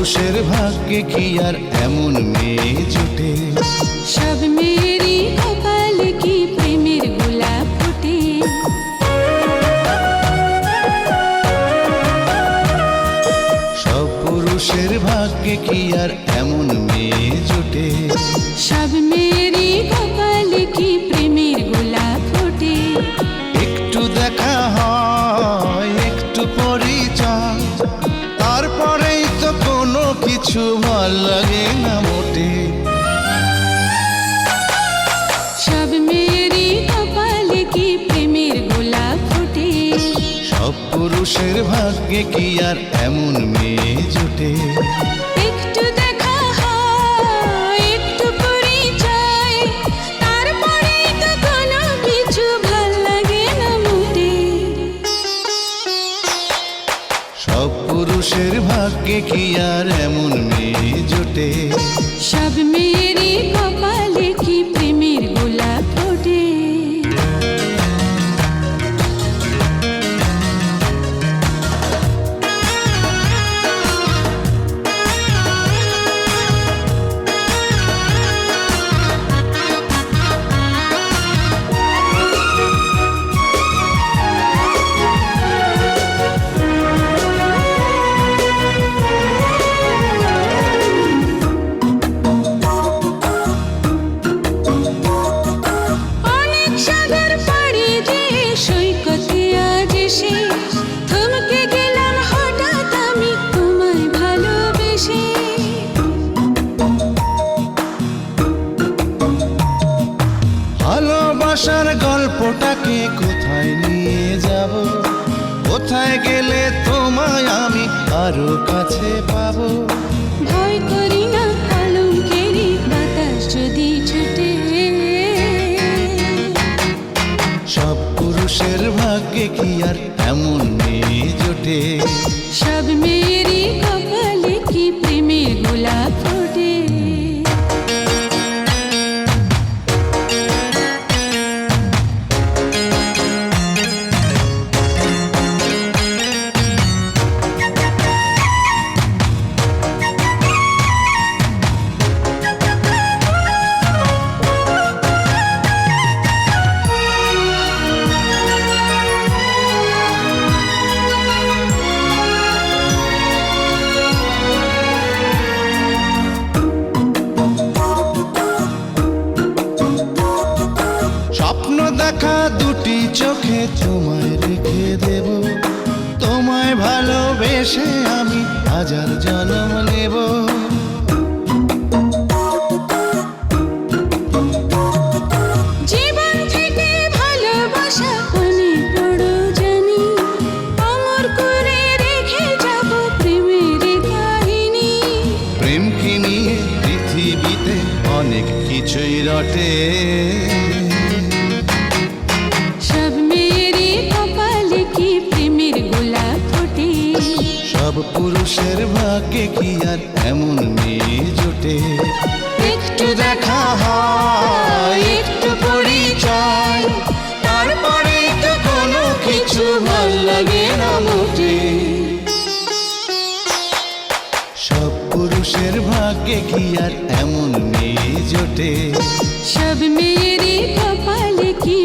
পুরুষের ভাগ্যে কি আর এমন মেয়ে জোটে? সব মেয়েরই কপালে কি প্রেমের গোলাপ ফোটে? সব পুরুষের ভাগ্যে কি আর এমন মেয়ে জোটে? সব মেয়েরই কপালে কি প্রেমের গোলাপ ফোটে? একটু দেখা হয়, একটু পরিচয়, তারপরেই তো কোনো কিছু ভাল লাগে না মোটে। সব মেয়েরই কপালে কি প্রেমের গোলাপ ফোটে? সব পুরুষের ভাগ্যে কি আর এমন মেয়ে জোটে? একটু দেখা হয়, একটু পরিচয়, তারপরেই তো কোনো কিছু ভাল লাগে না মোটে। সব পুরুষের ভাগ্যে কি আর এমন মেয়ে জোটে? সব মেয়েরই কপালে কি প্রেমের গোলাপ ফোটে? অনেক সাগর পাড়ি দিয়ে সৈকতে আজ এসে থমকে গেলাম হঠাৎ আমি তোমায় ভালোবেসে। ভালোবাসার গল্পটাকে কোথায় নিয়ে যাব? কোথায় গেলে তোমায় আমি আরো কাছে পাবো? ভয় করি না কলঙ্কেরই বাতাস যদি ছুটে। সব পুরুষের ভাগ্যে কি আর এমন মেয়ে জোটে? সব মেয়েরই কপালে কি প্রেমের গোলাপ ফোটে? স্বপ্ন দেখা দুটি চোখে তোমায় রেখে দেব, তোমায় ভালোবেসে আমি হাজার জন্ম নেব। জীবন থেকে ভালোবাসা অনেক বড় জানি, অমর করে রেখে যাব প্রেমের কাহিনী। প্রেমকে নিয়ে পৃথিবীতে অনেক কিছুই রটে। সব মেয়েরই কপালে কি প্রেমের গোলাপ ফোটে? সব পুরুষের ভাগ্যে কি আর এমন মেয়ে জোটে? একটু দেখা হয়, একটু পরিচয়, তারপরে তো কোনো কিছু ভাল লাগে না মোটে। সব পুরুষের ভাগ্যে কি আর এমন মেয়ে জোটে? সব মেয়েরই কপালে কি